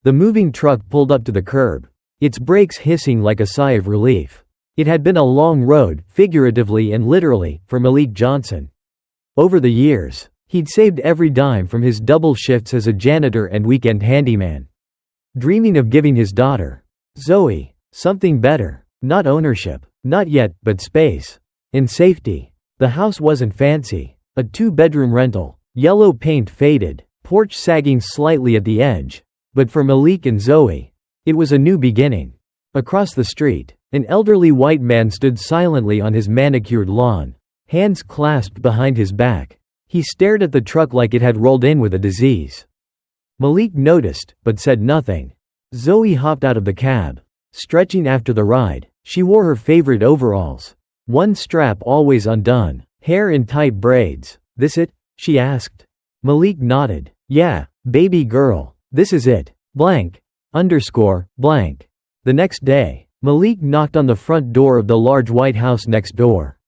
The moving truck pulled up to the curb, its brakes hissing like a sigh of relief. It had been a long road, figuratively and literally, for Malik Johnson. Over the years, he'd saved every dime from his double shifts as a janitor and weekend handyman. Dreaming of giving his daughter, Zoe, something better. Not ownership, not yet, but space. And safety. The house wasn't fancy. A 2-bedroom rental, yellow paint faded, porch sagging slightly at the edge. But for Malik and Zoe, it was a new beginning. Across the street, an elderly white man stood silently on his manicured lawn, hands clasped behind his back. He stared at the truck like it had rolled in with a disease. Malik noticed, but said nothing. Zoe hopped out of the cab, stretching after the ride. She wore her favorite overalls, one strap always undone, hair in tight braids. "This it?" she asked. Malik nodded. "Yeah, baby girl, this is it. Blank. Underscore, blank." The next day, Malik knocked on the front door of the large white house next door.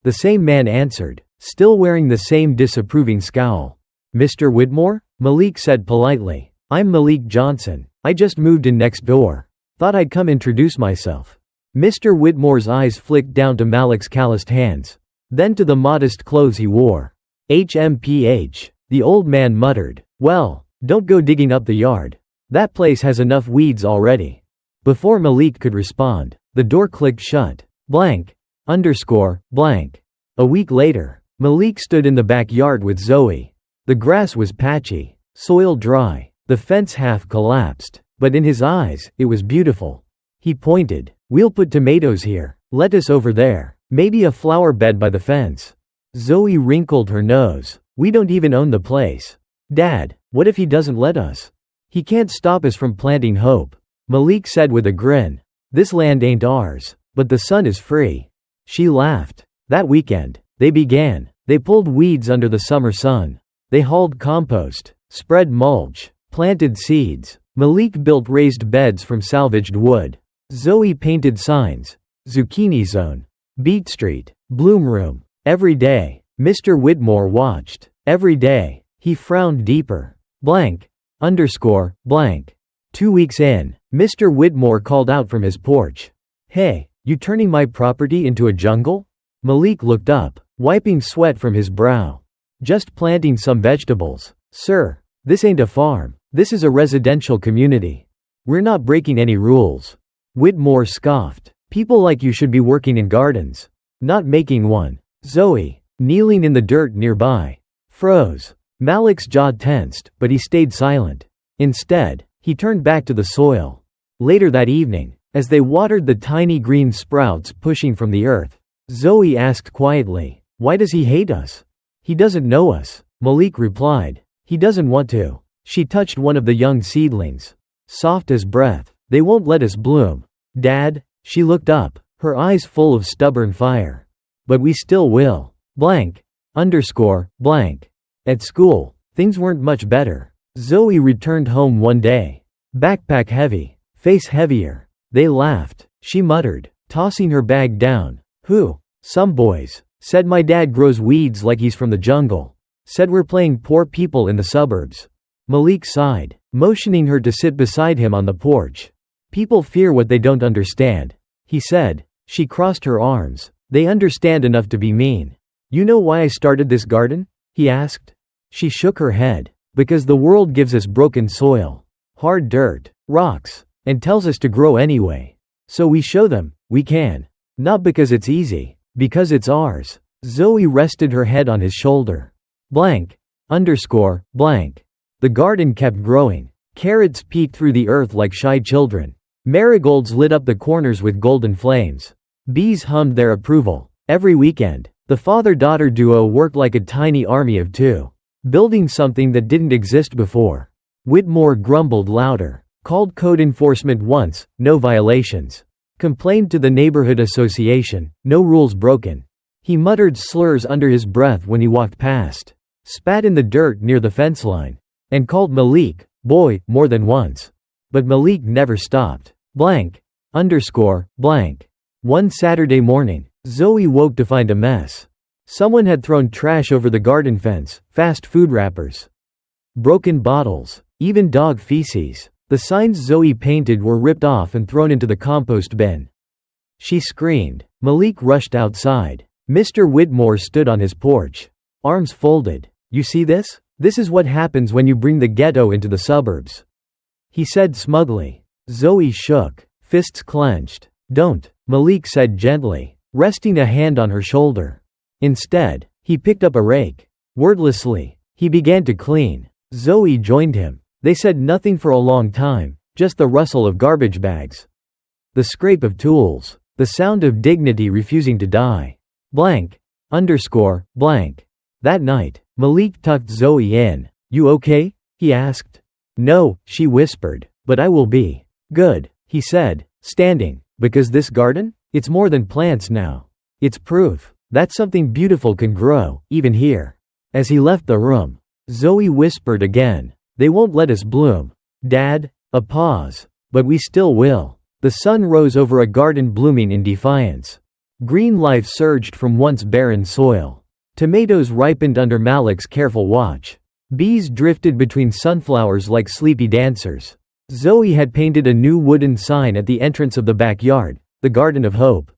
The same man answered, still wearing the same disapproving scowl. "Mr. Whitmore?" Malik said politely. "I'm Malik Johnson. I just moved in next door. Thought I'd come introduce myself." Mr. Whitmore's eyes flicked down to Malik's calloused hands, then to the modest clothes he wore. "HMPH," the old man muttered. "Well, don't go digging up the yard. That place has enough weeds already." Before Malik could respond, the door clicked shut. Blank. Underscore, blank. A week later, Malik stood in the backyard with Zoe. The grass was patchy, soil dry, the fence half collapsed, but in his eyes, it was beautiful. He pointed. "We'll put tomatoes here, lettuce over there, maybe a flower bed by the fence." Zoe wrinkled her nose. "We don't even own the place. Dad, what if he doesn't let us? He can't stop us from planting hope." Malik said with a grin. "This land ain't ours, but the sun is free." She laughed. That weekend, they began. They pulled weeds under the summer sun. They hauled compost, spread mulch, planted seeds. Malik built raised beds from salvaged wood. Zoe painted signs. Zucchini Zone, Beet Street, Bloom Room. Every day, Mr. Whitmore watched. Every day, he frowned deeper. Blank. Underscore, blank. 2 weeks in, Mr. Whitmore called out from his porch. "Hey, you turning my property into a jungle?" Malik looked up, wiping sweat from his brow. "Just planting some vegetables, sir. This ain't a farm. This is a residential community. We're not breaking any rules." Whitmore scoffed. "People like you should be working in gardens, not making one." Zoe, kneeling in the dirt nearby, froze. Malik's jaw tensed, but he stayed silent. Instead, he turned back to the soil. Later that evening, as they watered the tiny green sprouts pushing from the earth, Zoe asked quietly, "Why does he hate us?" "He doesn't know us," Malik replied. "He doesn't want to." She touched one of the young seedlings. Soft as breath. "They won't let us bloom." "Dad?" She looked up, her eyes full of stubborn fire. "But we still will." Blank. Underscore, blank. At school, things weren't much better. Zoe returned home one day. Backpack heavy, face heavier. They laughed. She muttered, tossing her bag down. "Who?" "Some boys. Said my dad grows weeds like he's from the jungle. Said we're playing poor people in the suburbs." Malik sighed, motioning her to sit beside him on the porch. "People fear what they don't understand," he said. She crossed her arms. "They understand enough to be mean." "You know why I started this garden?" he asked. She shook her head. "Because the world gives us broken soil, hard dirt, rocks, and tells us to grow anyway. So we show them, we can. Not because it's easy, because it's ours." Zoe rested her head on his shoulder. Blank. Underscore, blank. The garden kept growing. Carrots peeked through the earth like shy children. Marigolds lit up the corners with golden flames. Bees hummed their approval. Every weekend, the father-daughter duo worked like a tiny army of two, building something that didn't exist before. Whitmore grumbled louder, called code enforcement once, no violations. Complained to the neighborhood association, no rules broken. He muttered slurs under his breath when he walked past, spat in the dirt near the fence line, and called Malik, boy, more than once. But Malik never stopped. Blank. Underscore, blank. One Saturday morning, Zoe woke to find a mess. Someone had thrown trash over the garden fence, fast food wrappers, broken bottles, even dog feces. The signs Zoe painted were ripped off and thrown into the compost bin. She screamed. Malik rushed outside. Mr. Whitmore stood on his porch, arms folded. "You see this? This is what happens when you bring the ghetto into the suburbs," he said smugly. Zoe shook, fists clenched. "Don't," Malik said gently, resting a hand on her shoulder. Instead, he picked up a rake. Wordlessly, he began to clean. Zoe joined him. They said nothing for a long time, just the rustle of garbage bags, the scrape of tools, the sound of dignity refusing to die. Blank. Underscore. Blank. That night, Malik tucked Zoe in. "You okay?" he asked. "No," she whispered, "but I will be." "Good," he said, standing. "Because this garden? It's more than plants now. It's proof that something beautiful can grow, even here." As he left the room, Zoe whispered again, "They won't let us bloom, Dad." A pause. "But we still will." The sun rose over a garden blooming in defiance. Green life surged from once barren soil. Tomatoes ripened under Malik's careful watch. Bees drifted between sunflowers like sleepy dancers. Zoe had painted a new wooden sign at the entrance of the backyard, the Garden of Hope.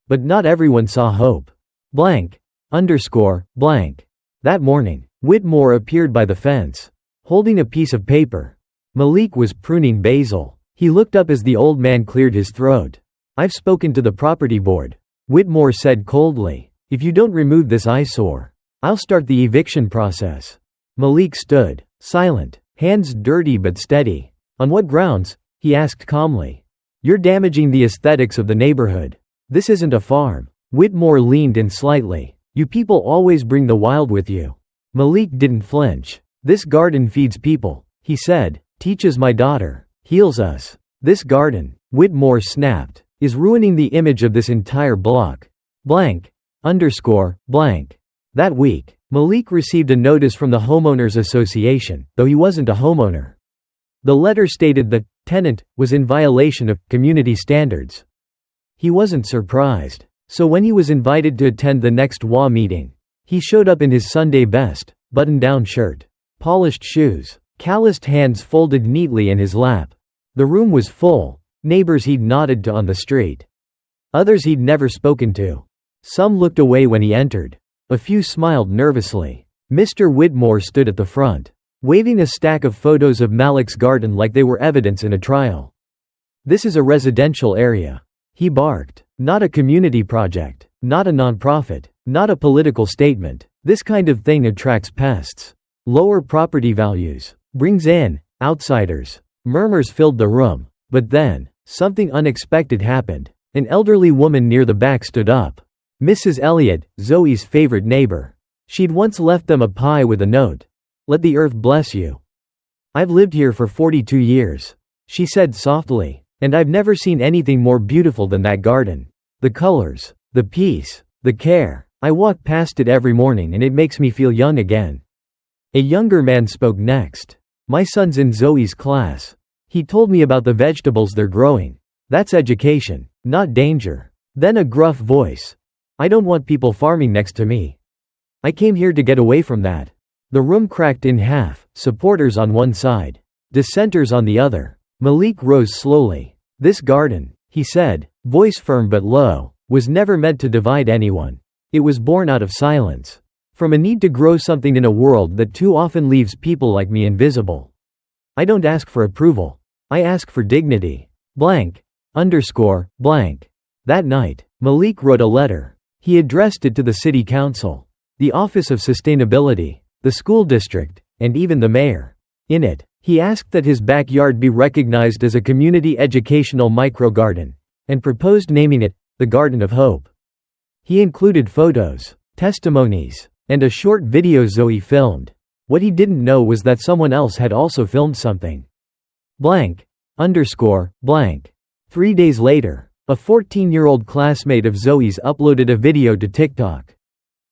But not everyone saw hope. Blank. Underscore. Blank. That morning, Whitmore appeared by the fence, holding a piece of paper. Malik was pruning basil. He looked up as the old man cleared his throat. "I've spoken to the property board," Whitmore said coldly. "If you don't remove this eyesore, I'll start the eviction process." Malik stood, silent, hands dirty but steady. "On what grounds?" he asked calmly. "You're damaging the aesthetics of the neighborhood. This isn't a farm." Whitmore leaned in slightly. "You people always bring the wild with you." Malik didn't flinch. "This garden feeds people," he said, "teaches my daughter, heals us. This garden," Whitmore snapped, "is ruining the image of this entire block." Blank. Underscore. Blank. That week, Malik received a notice from the Homeowners Association, though he wasn't a homeowner. The letter stated that Tenant was in violation of community standards. He wasn't surprised. So when he was invited to attend the next WA meeting, he showed up in his Sunday best, button-down shirt, polished shoes, calloused hands folded neatly in his lap. The room was full, neighbors he'd nodded to on the street, others he'd never spoken to. Some looked away when he entered. A few smiled nervously. Mr. Whitmore stood at the front, waving a stack of photos of Malik's garden like they were evidence in a trial. "This is a residential area," he barked. "Not a community project, not a nonprofit, not a political statement. This kind of thing attracts pests, lower property values, brings in outsiders." Murmurs filled the room. But then, something unexpected happened. An elderly woman near the back stood up. Mrs. Elliott, Zoe's favorite neighbor. She'd once left them a pie with a note. "Let the earth bless you. I've lived here for 42 years, she said softly, "and I've never seen anything more beautiful than that garden. The colors, the peace, the care. I walk past it every morning and it makes me feel young again." A younger man spoke next. "My son's in Zoe's class. He told me about the vegetables they're growing. That's education, not danger." Then a gruff voice. "I don't want people farming next to me. I came here to get away from that." The room cracked in half, supporters on one side, dissenters on the other. Malik rose slowly. "This garden," he said, voice firm but low, "was never meant to divide anyone. It was born out of silence, from a need to grow something in a world that too often leaves people like me invisible. I don't ask for approval. I ask for dignity." Blank. Underscore. Blank. That night, Malik wrote a letter. He addressed it to the city council, the Office of Sustainability, the school district, and even the mayor. In it, he asked that his backyard be recognized as a community educational microgarden, and proposed naming it the Garden of Hope. He included photos, testimonies, and a short video Zoe filmed. What he didn't know was that someone else had also filmed something. Blank. Underscore. Blank. 3 days later, a 14-year-old classmate of Zoe's uploaded a video to TikTok.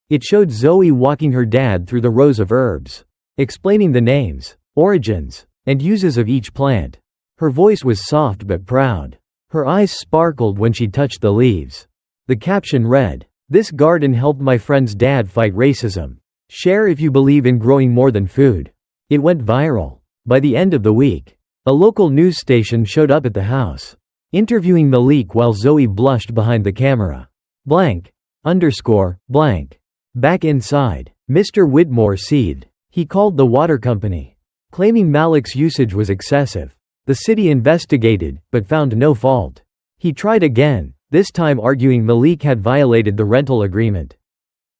It showed Zoe walking her dad through the rows of herbs, explaining the names, origins, and uses of each plant. Her voice was soft but proud. Her eyes sparkled when she touched the leaves. The caption read, "This garden helped my friend's dad fight racism. Share if you believe in growing more than food." It went viral. By the end of the week, A local news station showed up at the house, interviewing Malik while Zoe blushed behind the camera. Blank. Underscore. Blank. Back inside, Mr. Whitmore seethed. He called the water company, claiming Malik's usage was excessive. The city investigated, but found no fault. He tried again, this time arguing Malik had violated the rental agreement.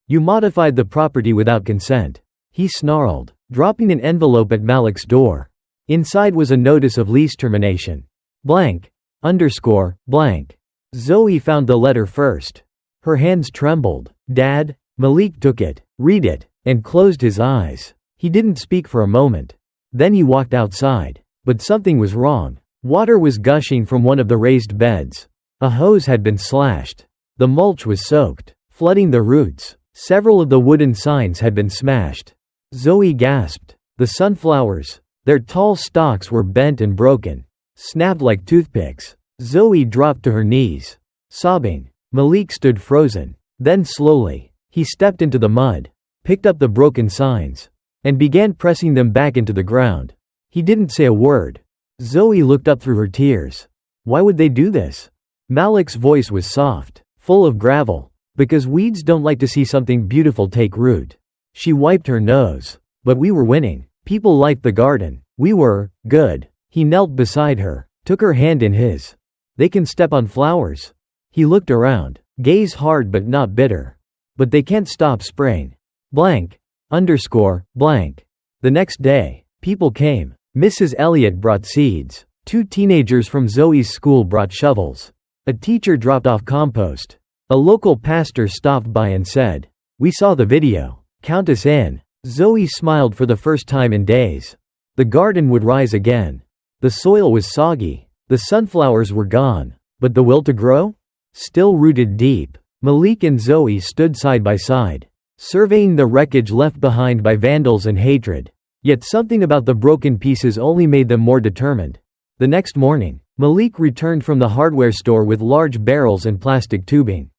You modified the property without consent, he snarled, dropping an envelope at Malik's door. Inside was a notice of lease termination. Blank. Underscore. Blank. Zoe found the letter first. Her hands trembled. Dad? Malik took it, read it, and closed his eyes. He didn't speak for a moment. Then he walked outside. But something was wrong. Water was gushing from one of the raised beds. A hose had been slashed. The mulch was soaked, flooding the roots. Several of the wooden signs had been smashed. Zoe gasped. The sunflowers, their tall stalks were bent and broken, snapped like toothpicks. Zoe dropped to her knees, sobbing. Malik stood frozen. Then slowly, he stepped into the mud, picked up the broken signs, and began pressing them back into the ground. He didn't say a word. Zoe looked up through her tears. Why would they do this? Malik's voice was soft, full of gravel. Because weeds don't like to see something beautiful take root. She wiped her nose. But we were winning. People liked the garden. We were good. He knelt beside her, took her hand in his. They can step on flowers. He looked around, gaze hard but not bitter. But they can't stop spraying. Blank. Underscore. Blank. The next day, people came. Mrs. Elliott brought seeds. 2 teenagers from Zoe's school brought shovels. A teacher dropped off compost. A local pastor stopped by and said, "We saw the video. Count us in." Zoe smiled for the first time in days. The garden would rise again. The soil was soggy. The sunflowers were gone. But the will to grow? Still rooted deep. Malik and Zoe stood side by side, surveying the wreckage left behind by vandals and hatred. Yet something about the broken pieces only made them more determined. The next morning, Malik returned from the hardware store with large barrels and plastic tubing.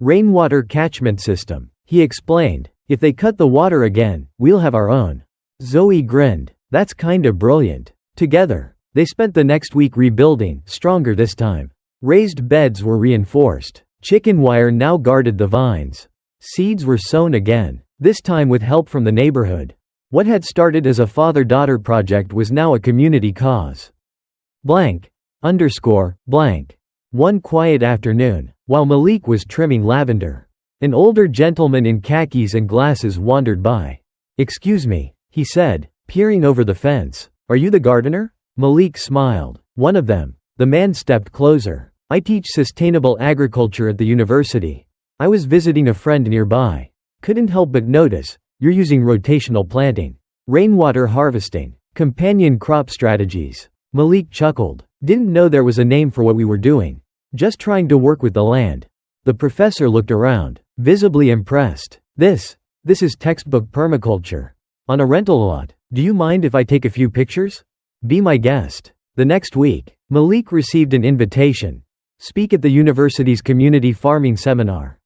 Rainwater catchment system, he explained. If they cut the water again, we'll have our own. Zoe grinned. That's kinda brilliant. Together, they spent the next week rebuilding, stronger this time. Raised beds were reinforced. Chicken wire now guarded the vines. Seeds were sown again, this time with help from the neighborhood. What had started as a father-daughter project was now a community cause. Blank. Underscore. Blank. One quiet afternoon, while Malik was trimming lavender, an older gentleman in khakis and glasses wandered by. "Excuse me," he said, peering over the fence. "Are you the gardener?" Malik smiled. "One of them." The man stepped closer. "I teach sustainable agriculture at the university. I was visiting a friend nearby. Couldn't help but notice, you're using rotational planting, rainwater harvesting, companion crop strategies." Malik chuckled. "Didn't know there was a name for what we were doing. Just trying to work with the land." The professor looked around, visibly impressed. This is textbook permaculture. On a rental lot. Do you mind if I take a few pictures? Be my guest. The next week, Malik received an invitation. Speak at the university's community farming seminar.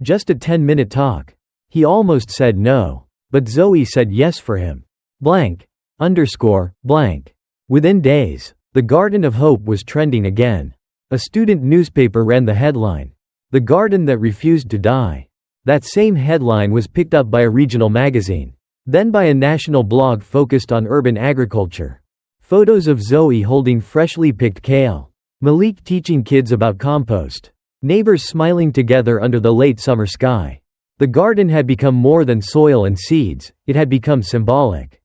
Just a 10-minute talk. He almost said no, but Zoe said yes for him. Blank. Underscore. Blank. Within days, the Garden of Hope was trending again. A student newspaper ran the headline, "The Garden That Refused to Die." That same headline was picked up by a regional magazine, then by a national blog focused on urban agriculture. Photos of Zoe holding freshly picked kale, Malik teaching kids about compost, neighbors smiling together under the late summer sky. The garden had become more than soil and seeds, it had become symbolic.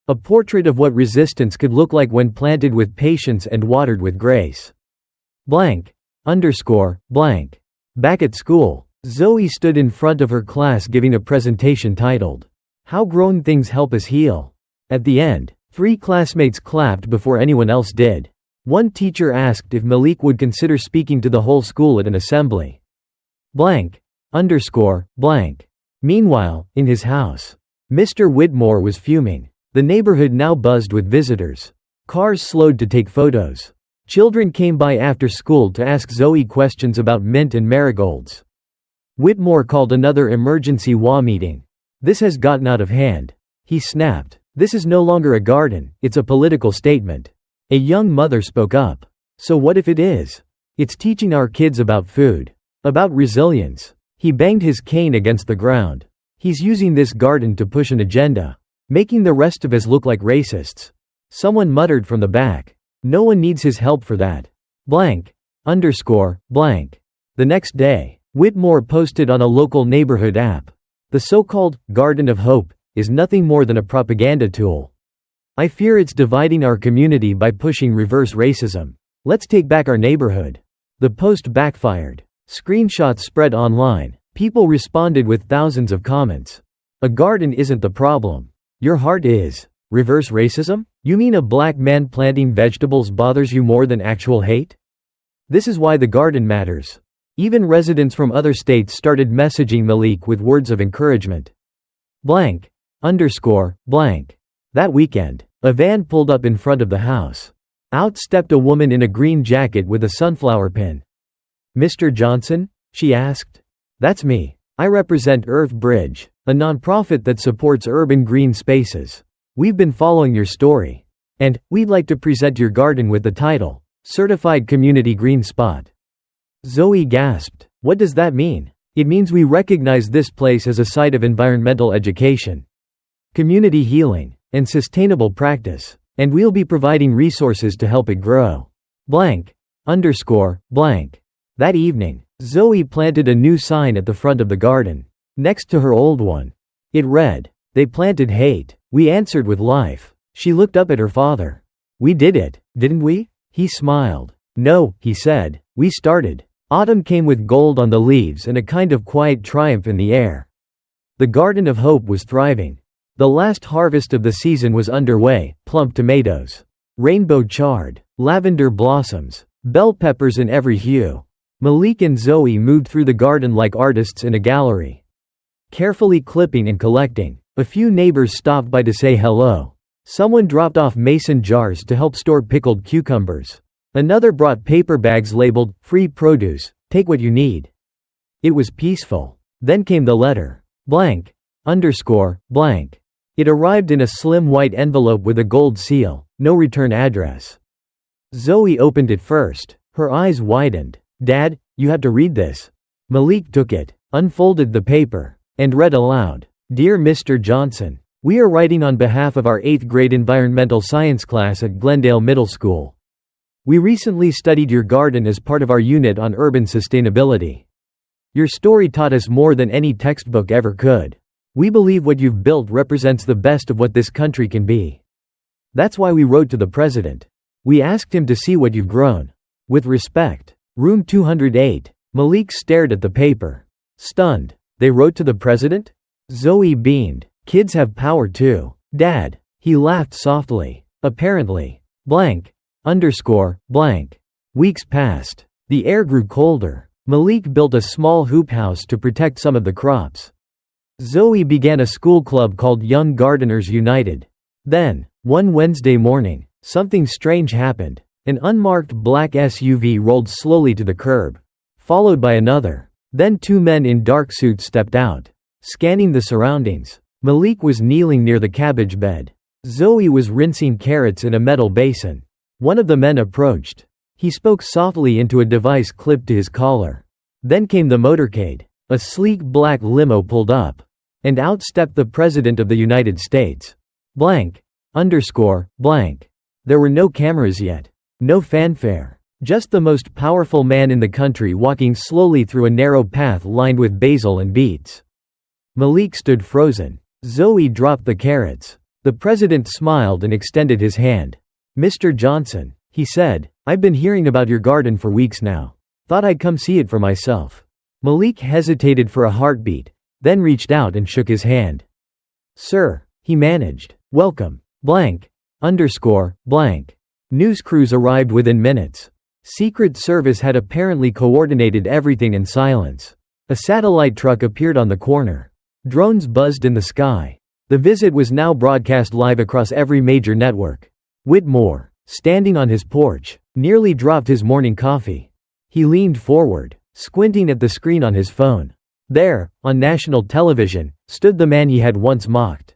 A portrait of what resistance could look like when planted with patience and watered with grace. Blank. Underscore. Blank. Back at school, Zoe stood in front of her class giving a presentation titled, "How Grown Things Help Us Heal." At the end, 3 classmates clapped before anyone else did. One teacher asked if Malik would consider speaking to the whole school at an assembly. Blank. Underscore. Blank. Meanwhile, in his house, Mr. Whitmore was fuming. The neighborhood now buzzed with visitors. Cars slowed to take photos. Children came by after school to ask Zoe questions about mint and marigolds. Whitmore called another emergency WA meeting. "This has gotten out of hand," he snapped. "This is no longer a garden, it's a political statement." A young mother spoke up. So what if it is? It's teaching our kids about food. About resilience. He banged his cane against the ground. He's using this garden to push an agenda. Making the rest of us look like racists. Someone muttered from the back. No one needs his help for that. Blank. Underscore. Blank. The next day, Whitmore posted on a local neighborhood app. The so-called Garden of Hope is nothing more than a propaganda tool. I fear it's dividing our community by pushing reverse racism. Let's take back our neighborhood. The post backfired. Screenshots spread online. People responded with thousands of comments. A garden isn't the problem. Your heart is. Reverse racism? You mean a black man planting vegetables bothers you more than actual hate? This is why the garden matters. Even residents from other states started messaging Malik with words of encouragement. Blank. Underscore. Blank. That weekend, a van pulled up in front of the house. Out stepped a woman in a green jacket with a sunflower pin. Mr. Johnson? She asked. That's me. I represent Earth Bridge, a nonprofit that supports urban green spaces. We've been following your story. And we'd like to present your garden with the title, Certified Community Green Spot. Zoe gasped. What does that mean? It means we recognize this place as a site of environmental education, community healing, and sustainable practice, and we'll be providing resources to help it grow. Blank. Underscore. Blank. That evening, Zoe planted a new sign at the front of the garden, next to her old one. It read, They planted hate. We answered with life. She looked up at her father. We did it, didn't we? He smiled. No, he said. We started. Autumn came with gold on the leaves and a kind of quiet triumph in the air. The Garden of Hope was thriving. The last harvest of the season was underway, plump tomatoes, rainbow chard, lavender blossoms, bell peppers in every hue. Malik and Zoe moved through the garden like artists in a gallery, carefully clipping and collecting. A few neighbors stopped by to say hello. Someone dropped off mason jars to help store pickled cucumbers. Another brought paper bags labeled, Free Produce, take what you need. It was peaceful. Then came the letter. Blank. Underscore. Blank. It arrived in a slim white envelope with a gold seal, no return address. Zoe opened it first. Her eyes widened. Dad, you have to read this. Malik took it, unfolded the paper, and read aloud. Dear Mr. Johnson, we are writing on behalf of our 8th grade environmental science class at Glendale Middle School. We recently studied your garden as part of our unit on urban sustainability. Your story taught us more than any textbook ever could. We believe what you've built represents the best of what this country can be. That's why we wrote to the president. We asked him to see what you've grown. With respect. Room 208. Malik stared at the paper. Stunned. They wrote to the president? Zoe beamed. Kids have power too. Dad. He laughed softly. Apparently. Blank. Underscore. Blank. Weeks passed. The air grew colder. Malik built a small hoop house to protect some of the crops. Zoe began a school club called Young Gardeners United. Then, one Wednesday morning, something strange happened. An unmarked black SUV rolled slowly to the curb, followed by another. Then 2 men in dark suits stepped out, scanning the surroundings. Malik was kneeling near the cabbage bed. Zoe was rinsing carrots in a metal basin. One of the men approached. He spoke softly into a device clipped to his collar. Then came the motorcade. A sleek black limo pulled up. And out stepped the President of the United States. Blank. Underscore. Blank. There were no cameras yet. No fanfare. Just the most powerful man in the country walking slowly through a narrow path lined with basil and beets. Malik stood frozen. Zoe dropped the carrots. The president smiled and extended his hand. Mr. Johnson, he said, I've been hearing about your garden for weeks now. Thought I'd come see it for myself. Malik hesitated for a heartbeat, then reached out and shook his hand. Sir, he managed. Welcome. Blank. Underscore. Blank. News crews arrived within minutes. Secret Service had apparently coordinated everything in silence. A satellite truck appeared on the corner. Drones buzzed in the sky. The visit was now broadcast live across every major network. Whitmore, standing on his porch, nearly dropped his morning coffee. He leaned forward, squinting at the screen on his phone. There, on national television, stood the man he had once mocked.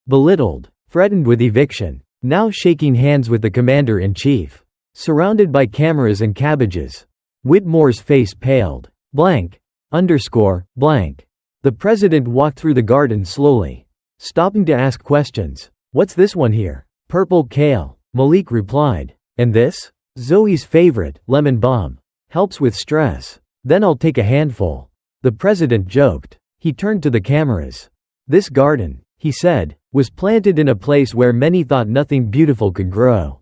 Belittled, threatened with eviction, now shaking hands with the commander-in-chief. Surrounded by cameras and cabbages. Whitmore's face paled. Blank. Underscore. Blank. The president walked through the garden slowly, stopping to ask questions. What's this one here? Purple kale. Malik replied. And this? Zoe's favorite, lemon balm. Helps with stress. Then I'll take a handful. The president joked. He turned to the cameras. This garden, he said, was planted in a place where many thought nothing beautiful could grow.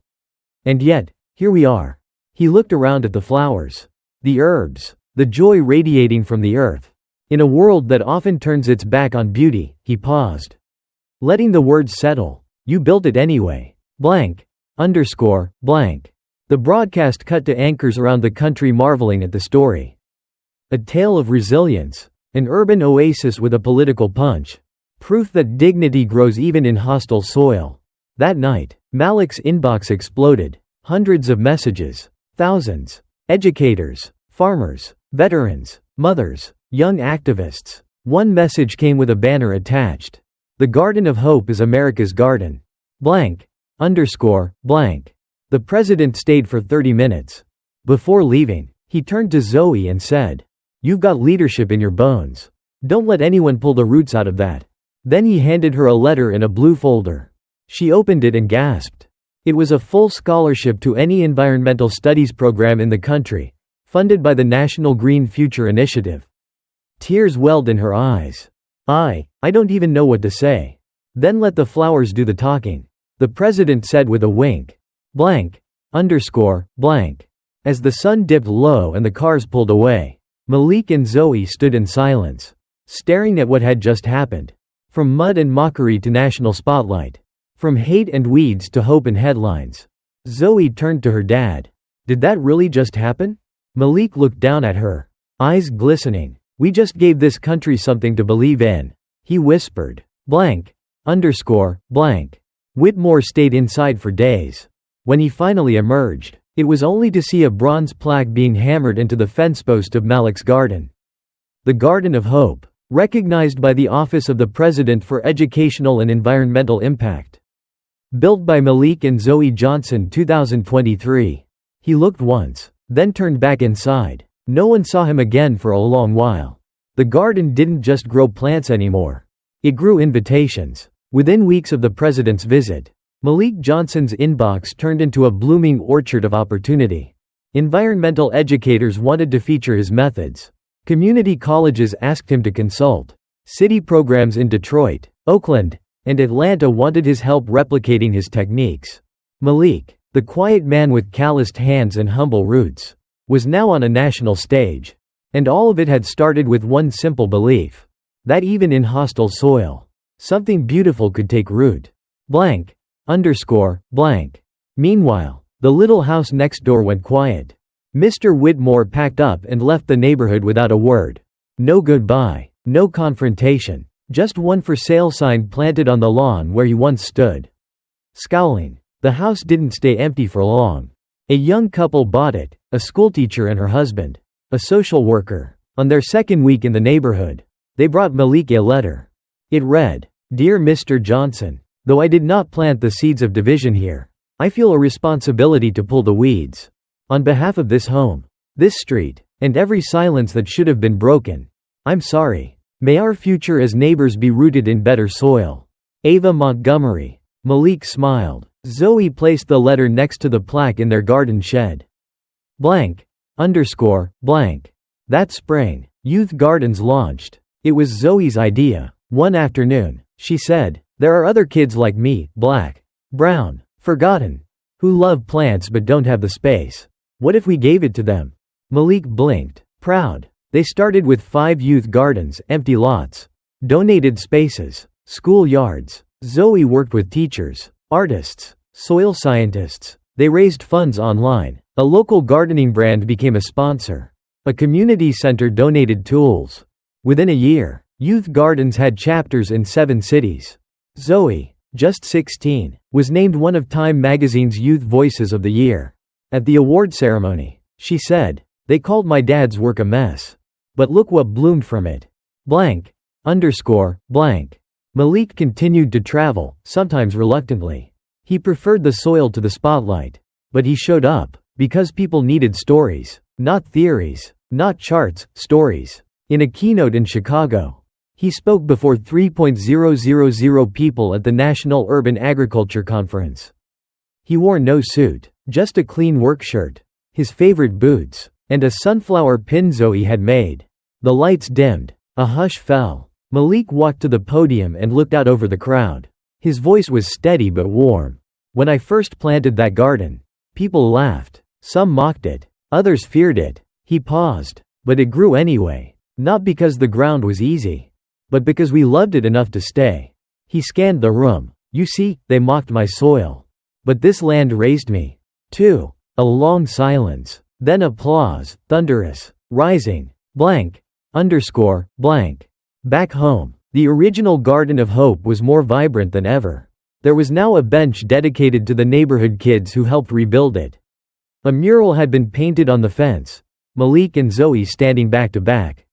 And yet, here we are. He looked around at the flowers, the herbs, the joy radiating from the earth. In a world that often turns its back on beauty, he paused. Letting the words settle. You built it anyway. Blank. Underscore. Blank. The broadcast cut to anchors around the country marveling at the story. A tale of resilience. An urban oasis with a political punch. Proof that dignity grows even in hostile soil. That night, Malik's inbox exploded. Hundreds of messages. Thousands. Educators. Farmers. Veterans. Mothers. Young activists. One message came with a banner attached. The Garden of Hope is America's garden. Blank. Underscore. Blank. The president stayed for 30 minutes. Before leaving, he turned to Zoe and said, "You've got leadership in your bones. Don't let anyone pull the roots out of that." Then he handed her a letter in a blue folder. She opened it and gasped. It was a full scholarship to any environmental studies program in the country, funded by the National Green Future Initiative. Tears welled in her eyes. I don't even know what to say." "Then let the flowers do the talking," the president said with a wink. Blank. Underscore. Blank. As the sun dipped low and the cars pulled away, Malik and Zoe stood in silence, staring at what had just happened. From mud and mockery to national spotlight. From hate and weeds to hope and headlines. Zoe turned to her dad. "Did that really just happen?" Malik looked down at her, eyes glistening. "We just gave this country something to believe in," he whispered. Blank. Underscore. Blank. Whitmore stayed inside for days. When he finally emerged, it was only to see a bronze plaque being hammered into the fence post of Malik's garden. The Garden of Hope, recognized by the Office of the President for Educational and Environmental Impact. Built by Malik and Zoe Johnson 2023. He looked once, then turned back inside. No one saw him again for a long while. The garden didn't just grow plants anymore. It grew invitations. Within weeks of the president's visit, Malik Johnson's inbox turned into a blooming orchard of opportunity. Environmental educators wanted to feature his methods. Community colleges asked him to consult. City programs in Detroit, Oakland, and Atlanta wanted his help replicating his techniques. Malik, the quiet man with calloused hands and humble roots, was now on a national stage. And all of it had started with one simple belief. That even in hostile soil, something beautiful could take root. Blank. Underscore. Blank. Meanwhile, the little house next door went quiet. Mr. Whitmore packed up and left the neighborhood without a word. No goodbye. No confrontation. Just one for sale sign planted on the lawn where he once stood. Scowling, the house didn't stay empty for long. A young couple bought it, a schoolteacher and her husband, a social worker. On their second week in the neighborhood, they brought Malik a letter. It read, "Dear Mr. Johnson, though I did not plant the seeds of division here, I feel a responsibility to pull the weeds. On behalf of this home, this street, and every silence that should have been broken, I'm sorry. May our future as neighbors be rooted in better soil. Ava Montgomery." Malik smiled. Zoe placed the letter next to the plaque in their garden shed. Blank. Underscore. Blank. That spring, youth gardens launched. It was Zoe's idea. One afternoon, she said, "There are other kids like me, black, brown, forgotten, who love plants but don't have the space. What if we gave it to them?" Malik blinked, proud. They started with 5 youth gardens, empty lots, donated spaces, school yards. Zoe worked with teachers, artists, soil scientists. They raised funds online. A local gardening brand became a sponsor. A community center donated tools. Within a year, youth gardens had chapters in 7 cities. Zoe, just 16, was named one of Time magazine's Youth Voices of the Year. At the award ceremony, she said, "They called my dad's work a mess. But look what bloomed from it." Blank. Underscore. Blank. Malik continued to travel, sometimes reluctantly. He preferred the soil to the spotlight. But he showed up, because people needed stories. Not theories. Not charts, stories. In a keynote in Chicago, he spoke before 3,000 people at the National Urban Agriculture Conference. He wore no suit, just a clean work shirt, his favorite boots, and a sunflower pin Zoe had made. The lights dimmed. A hush fell. Malik walked to the podium and looked out over the crowd. His voice was steady but warm. When I first planted that garden, people laughed. Some mocked it. Others feared it. He paused. But it grew anyway. Not because the ground was easy, but because we loved it enough to stay. He scanned the room. You see, they mocked my soil. But this land raised me. Too. A long silence. Then applause, thunderous, rising, blank, underscore, blank. Back home, the original Garden of Hope was more vibrant than ever. There was now a bench dedicated to the neighborhood kids who helped rebuild it. A mural had been painted on the fence, Malik and Zoe standing back to back.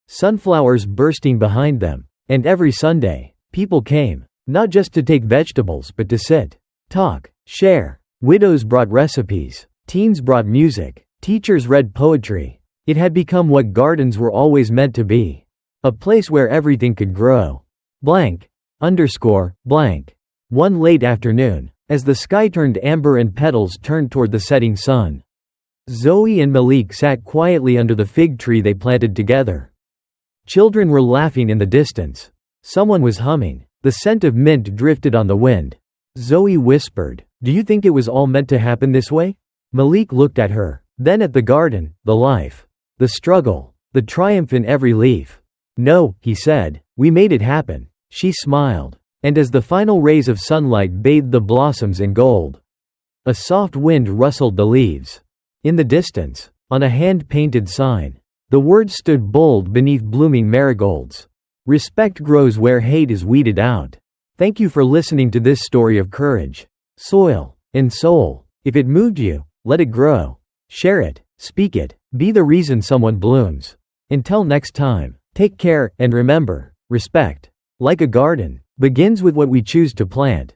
Sunflowers bursting behind them. And every Sunday, people came, not just to take vegetables but to sit, talk, share. Widows brought recipes. Teens brought music. Teachers read poetry. It had become what gardens were always meant to be. A place where everything could grow. Blank, underscore, blank. One late afternoon, as the sky turned amber and petals turned toward the setting sun, Zoe and Malik sat quietly under the fig tree they planted together. Children were laughing in the distance. Someone was humming. The scent of mint drifted on the wind. Zoe whispered, "Do you think it was all meant to happen this way?" Malik looked at her, then at the garden, the life, the struggle, the triumph in every leaf. "No," he said, "we made it happen." She smiled. And as the final rays of sunlight bathed the blossoms in gold, a soft wind rustled the leaves. In the distance, on a hand-painted sign, the words stood bold beneath blooming marigolds. Respect grows where hate is weeded out. Thank you for listening to this story of courage, soil, and soul. If it moved you, let it grow. Share it, speak it, be the reason someone blooms. Until next time, take care, and remember, respect, like a garden, begins with what we choose to plant.